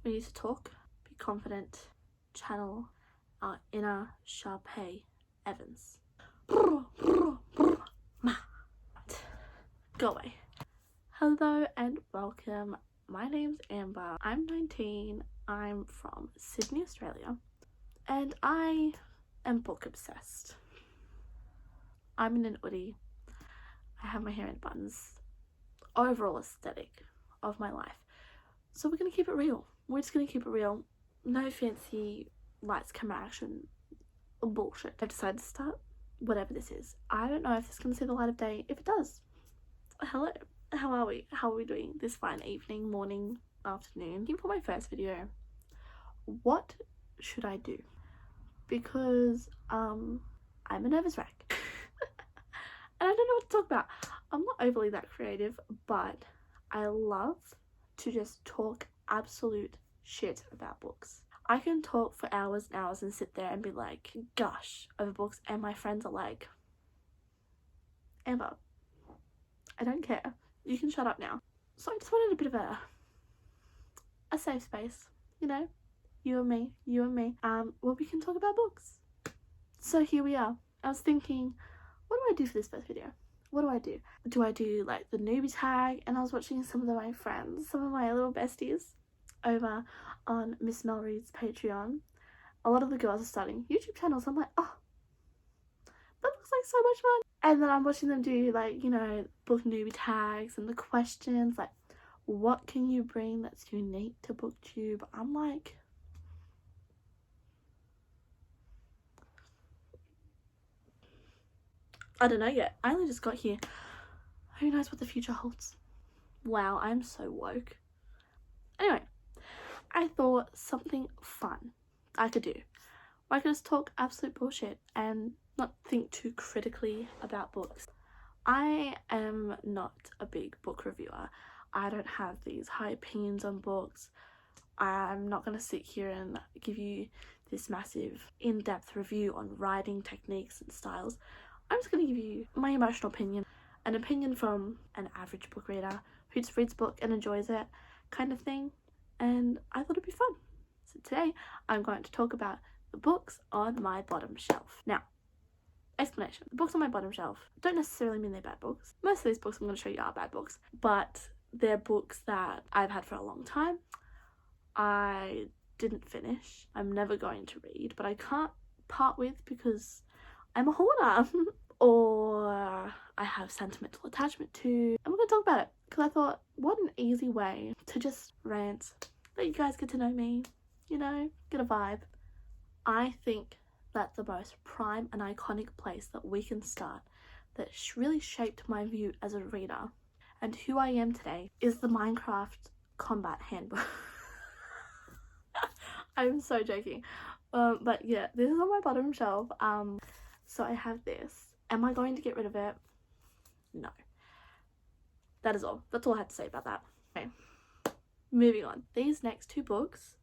We need to talk, be confident, channel our inner Sharpay Evans. Go away. Hello and welcome. My name's Amber. I'm 19. I'm from Sydney, Australia, and I am book obsessed. I'm in an hoodie. I have my hair in buns. Overall aesthetic of my life. So we're gonna keep it real. We're just gonna keep it real. No fancy lights, camera, action bullshit. I've decided to start whatever this is. I don't know if this is gonna see the light of day. If it does, hello. How are we? How are we doing this fine evening, morning, afternoon? For my first video, what should I do? Because I'm a nervous wreck. And I don't know what to talk about. I'm not overly that creative, but I love to just talk absolute shit about books. I can talk for hours and hours and sit there and be like, gush over books, and my friends are like, Amber, I don't care. You can shut up now. So I just wanted a bit of a safe space, you know? You and me, where we can talk about books. So here we are. I was thinking, what do I do for this first video? What do I do? Do I do like the newbie tag? And I was watching some of my friends, some of my little besties over on Miss Mel Reed's Patreon. A lot of the girls are starting YouTube channels. I'm like, oh, that looks like so much fun. And then I'm watching them do like, you know, book newbie tags and the questions like, what can you bring that's unique to BookTube? I'm like, I don't know yet. I only just got here. Who knows what the future holds? Wow, I'm so woke. Anyway, I thought something fun I could do. Where I could just talk absolute bullshit and not think too critically about books. I am not a big book reviewer. I don't have these high opinions on books. I'm not going to sit here and give you this massive in-depth review on writing techniques and styles. I'm just going to give you my emotional opinion, an opinion from an average book reader who just reads a book and enjoys it kind of thing, and I thought it'd be fun. So today I'm going to talk about the books on my bottom shelf. Now, explanation. The books on my bottom shelf don't necessarily mean they're bad books. Most of these books I'm going to show you are bad books, but they're books that I've had for a long time. I didn't finish. I'm never going to read, but I can't part with because I'm a hoarder or I have sentimental attachment to. And we're going to talk about it because I thought, what an easy way to just rant, let you guys get to know me, you know, get a vibe. I think that the most prime and iconic place that we can start that really shaped my view as a reader and who I am today is the Minecraft Combat Handbook. I'm so joking. But yeah, this is on my bottom shelf. So I have this. Am I going to get rid of it? No. That is all. That's all I have to say about that. Okay. Moving on. These next two books,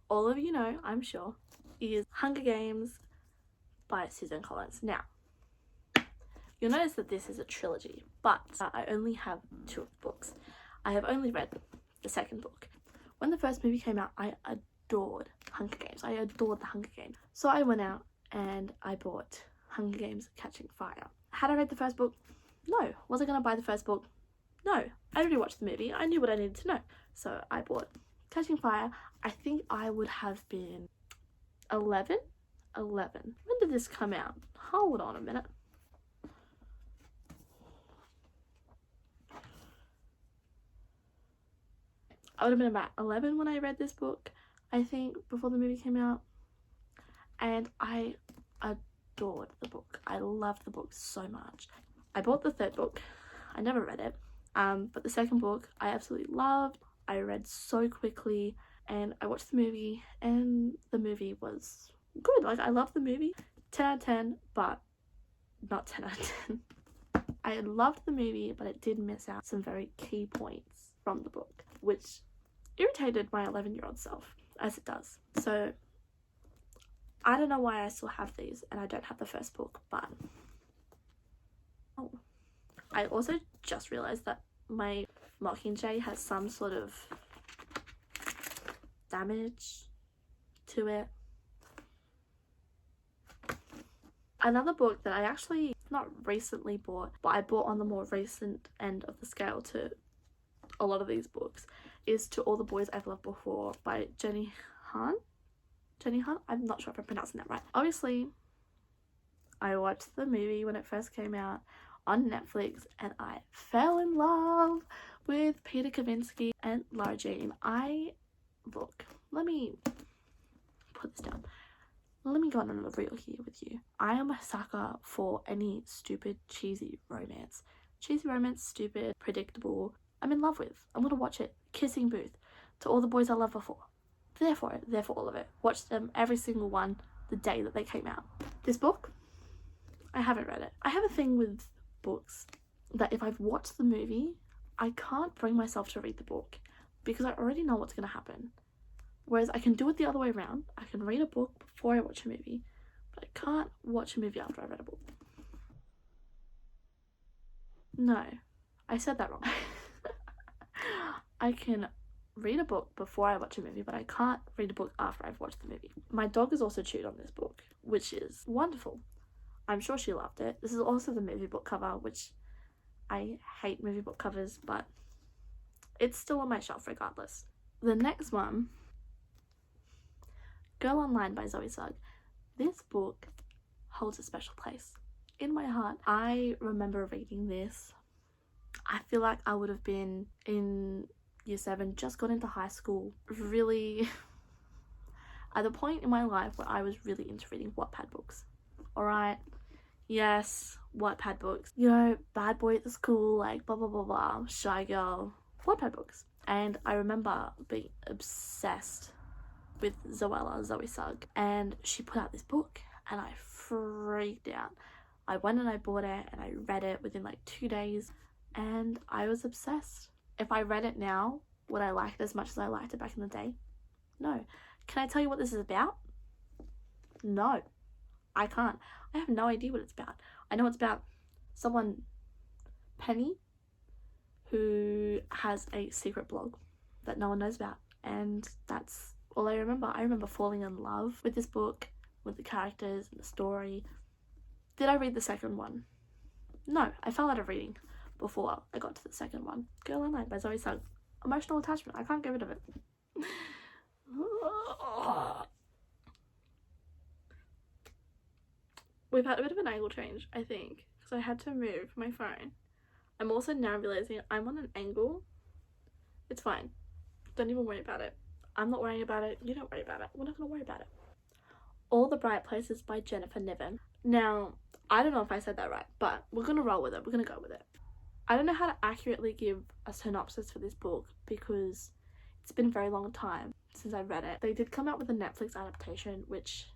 all of you know, I'm sure, is Hunger Games by Susan Collins. Now, you'll notice that this is a trilogy, but I only have two of the books. I have only read the second book. When the first movie came out, I adored Hunger Games. I adored the Hunger Games. So I went out and I bought Hunger Games Catching Fire. Had I read the first book? No. Was I going to buy the first book? No. I already watched the movie. I knew what I needed to know. So I bought Catching Fire. I think I would have been 11? 11. When did this come out? Hold on a minute. I would have been about 11 when I read this book, I think, before the movie came out. And I adored the book. I loved the book so much. I bought the third book. I never read it. But the second book I absolutely loved. I read so quickly and I watched the movie and the movie was good. Like, I loved the movie. 10 out of 10, but not 10 out of 10. I loved the movie, but it did miss out some very key points from the book, which irritated my 11-year-old self, as it does. So I don't know why I still have these and I don't have the first book, but oh. I also just realized that my Mockingjay has some sort of damage to it. Another book that I actually not recently bought, but I bought on the more recent end of the scale to a lot of these books, is To All the Boys I've Loved Before by Jenny Han. I'm not sure if I'm pronouncing that right. Obviously, I watched the movie when it first came out on Netflix and I fell in love with Peter Kavinsky and Lara Jean. Look, let me put this down. Let me go on another reel here with you. I am a sucker for any stupid, cheesy romance. Cheesy romance, stupid, predictable. I'm in love with. I'm gonna watch it. Kissing Booth. To All the Boys I Loved Before. There for it. There for all of it. Watched them, every single one, the day that they came out. This book, I haven't read it. I have a thing with books that if I've watched the movie, I can't bring myself to read the book because I already know what's gonna happen. Whereas I can do it the other way around. I can read a book before I watch a movie, but I can't watch a movie after I read a book. No, I said that wrong. I can read a book before I watch a movie, but I can't read a book after I've watched the movie. My dog has also chewed on this book, which is wonderful. I'm sure she loved it. This is also the movie book cover, which I hate movie book covers, but it's still on my shelf regardless. The next one, Girl Online by Zoe Sugg. This book holds a special place in my heart. I remember reading this. I feel like I would have been in year 7, just got into high school, really at the point in my life where I was really into reading Wattpad books. Alright, yes, Wattpad books. You know, bad boy at the school, like blah blah blah blah, shy girl, Wattpad books. And I remember being obsessed with Zoe Sugg, and she put out this book and I freaked out. I went and I bought it and I read it within like 2 days and I was obsessed. If I read it now, would I like it as much as I liked it back in the day? No. Can I tell you what this is about? No, I can't. I have no idea what it's about. I know it's about someone, Penny, who has a secret blog that no one knows about, and that's all I remember. I remember falling in love with this book, with the characters and the story. Did I read the second one? No, I fell out of reading before I got to the second one. Girl Online by Zoe Sugg. Emotional attachment. I can't get rid of it. We've had a bit of an angle change, I think, because I had to move my phone. I'm also now realizing I'm on an angle. It's fine. Don't even worry about it. I'm not worrying about it. You don't worry about it. We're not going to worry about it. All the Bright Places by Jennifer Niven. Now, I don't know if I said that right, but we're going to roll with it. We're going to go with it. I don't know how to accurately give a synopsis for this book because it's been a very long time since I read it. They did come out with a Netflix adaptation, which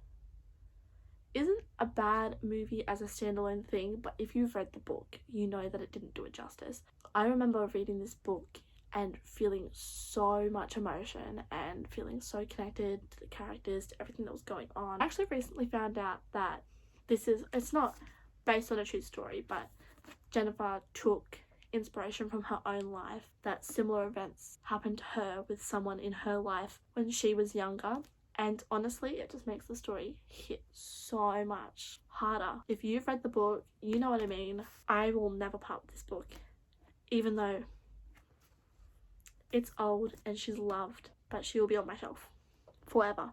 isn't a bad movie as a standalone thing, but if you've read the book, you know that it didn't do it justice. I remember reading this book and feeling so much emotion and feeling so connected to the characters, to everything that was going on. I actually recently found out that it's not based on a true story, but Jennifer took inspiration from her own life, that similar events happened to her with someone in her life when she was younger. And honestly, it just makes the story hit so much harder. If you've read the book, you know what I mean. I will never part with this book, even though it's old and she's loved, but she will be on my shelf forever.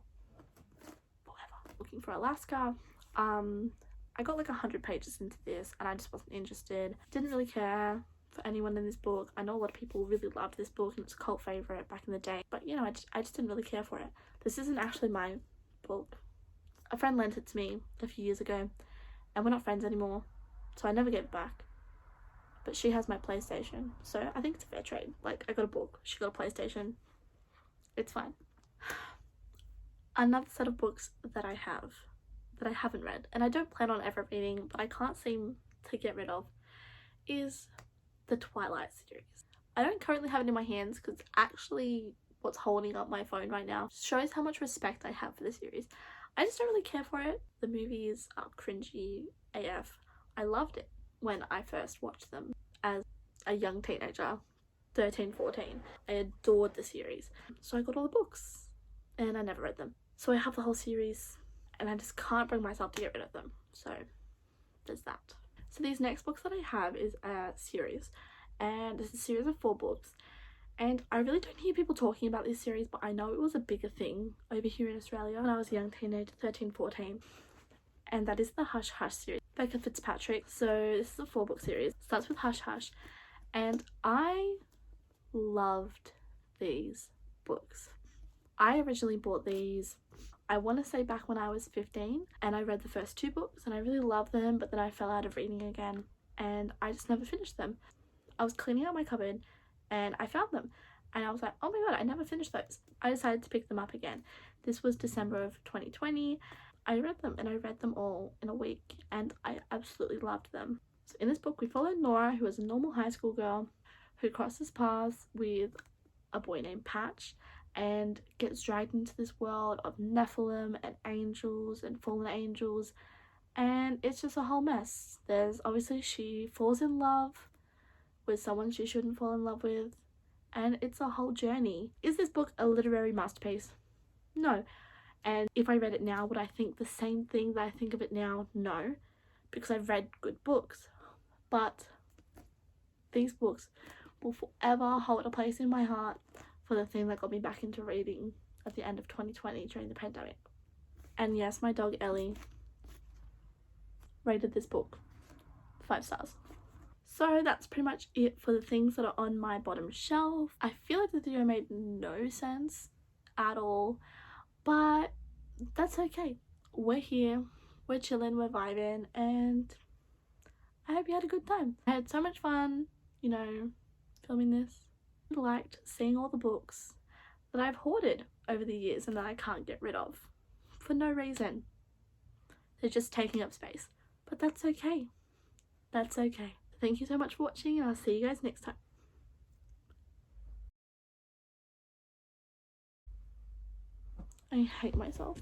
Looking for Alaska. I got like 100 pages into this and I just wasn't interested. Didn't really care for anyone in this book. I know a lot of people really loved this book and it's a cult favourite back in the day, but you know, I just didn't really care for it. This isn't actually my book. A friend lent it to me a few years ago and we're not friends anymore, so I never gave it back. But she has my PlayStation, so I think it's a fair trade. Like, I got a book, she got a PlayStation. It's fine. Another set of books that I haven't read, and I don't plan on ever reading, but I can't seem to get rid of, is the Twilight series. I don't currently have it in my hands because actually what's holding up my phone right now shows how much respect I have for the series. I just don't really care for it. The movies are cringy AF. I loved it when I first watched them as a young teenager, 13, 14. I adored the series. So I got all the books. and I never read them. So I have the whole series and I just can't bring myself to get rid of them. So there's that. So these next books that I have is a series, and it's a series of 4 books. And I really don't hear people talking about this series, but I know it was a bigger thing over here in Australia when I was a young teenager, 13, 14. And that is the Hush Hush series. Becca Fitzpatrick. So this is a 4-book series. It starts with Hush Hush. And I loved these books. I originally bought these, I want to say back when I was 15, and I read the first 2 books and I really loved them, but then I fell out of reading again and I just never finished them. I was cleaning out my cupboard and I found them and I was like, oh my god, I never finished those. I decided to pick them up again. This was December of 2020. I read them and I read them all in a week and I absolutely loved them. So in this book we follow Nora, who is a normal high school girl who crosses paths with a boy named Patch and gets dragged into this world of Nephilim and angels and fallen angels, and it's just a whole mess. There's obviously, she falls in love with someone she shouldn't fall in love with, and it's a whole journey. Is this book a literary masterpiece? No. And if I read it now, would I think the same thing that I think of it now? No, because I've read good books. But these books will forever hold a place in my heart for the thing that got me back into reading at the end of 2020 during the pandemic. And yes, my dog Ellie rated this book 5 stars. So that's pretty much it for the things that are on my bottom shelf. I feel like the video made no sense at all, but that's okay. We're here, we're chilling, we're vibing, and I hope you had a good time. I had so much fun, you know, filming this. I liked seeing all the books that I've hoarded over the years and that I can't get rid of for no reason. They're just taking up space, but that's okay. That's okay. Thank you so much for watching, and I'll see you guys next time. I hate myself.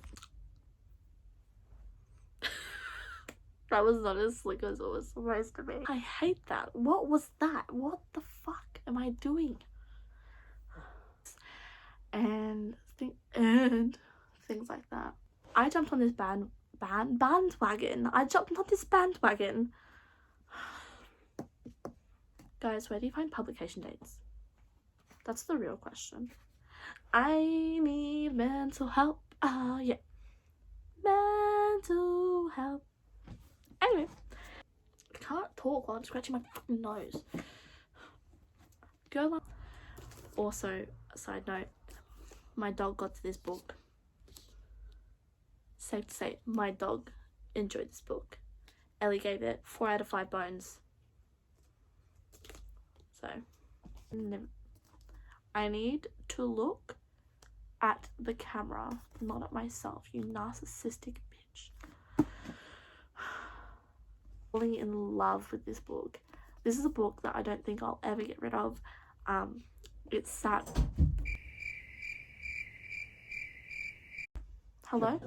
That was not as slick as it was supposed to be. I hate that. What was that? What the fuck am I doing? And things like that. I jumped on this bandwagon. I jumped on this bandwagon. Guys, where do you find publication dates? That's the real question. I need mental help. Yeah. Mental help. Anyway, I can't talk while I'm scratching my fucking nose. Girl. Also, a side note, my dog got to this book. Safe to say, my dog enjoyed this book. Ellie gave it 4 out of 5 bones. So, I need to look at the camera, not at myself, you narcissistic bitch. Falling in love with this book. This is a book that I don't think I'll ever get rid of. It's sat. Hello?